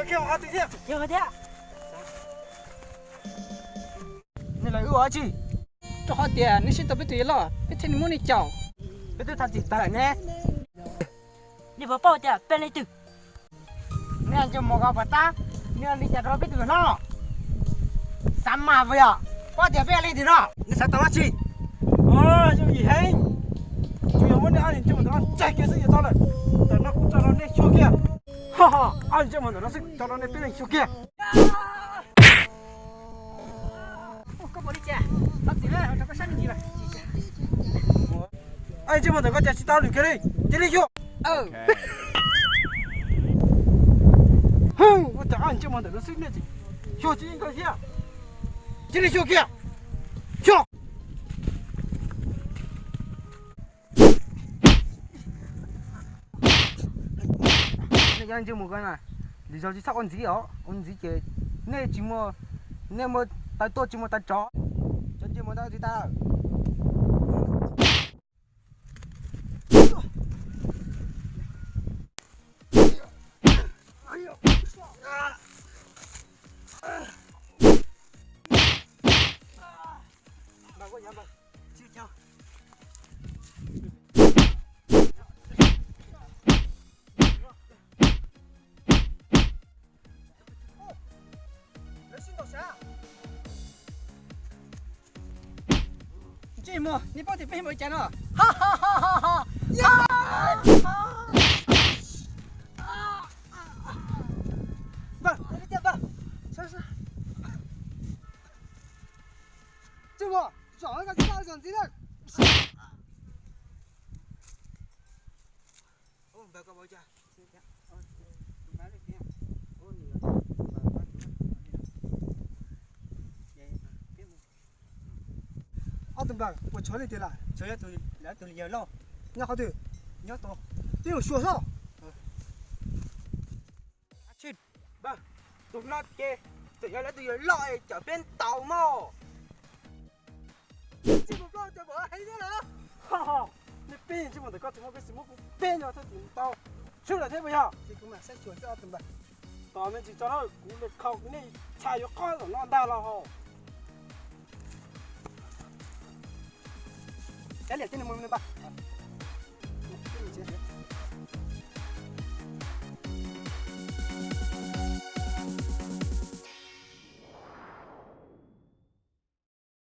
给我对的，给我的。你来我去，这好点，你是都不对了，别听你母的叫，别对他自己打呢。你不报的，别来读。你按就莫搞不打，你按你家头别对了，三马不要，我这别来的了，你才到哪去？啊，就以前，就要我的按这么多，再给自己到了，等那找到那小哥，哈哈，按这么多是找到那别人小哥。我不理解，老子呢，这个啥问题了？按这么多个电视打绿给你，给你学。哦。哼，我这按这么多是那几，小鸡应该是，给你小哥，学。yang je mo kana li jo ji sa on ji ke ne ji mo ta to ji mo ta cho chen ji mo ta ji ta ai yo ba ko ya ba chi chao这么，你报的被没讲了，哈哈哈哈哈！呀！不，你点吧，啥事？这么，找一个大相机的。哦，不要搞我家，怎么办？我瞧你对了，瞧也都来都热闹，那好对，你要到，这有学校。去，吧，读那个，这要来都有老哎，这边倒嘛。这么高，这么黑的了？哈哈，你变这么多个，怎么个什么变了？他顶到，出来听不呀？这个嘛，先学校怎么办？咱们就找到古的考那菜要考了那大了哈。来，今天我们吧。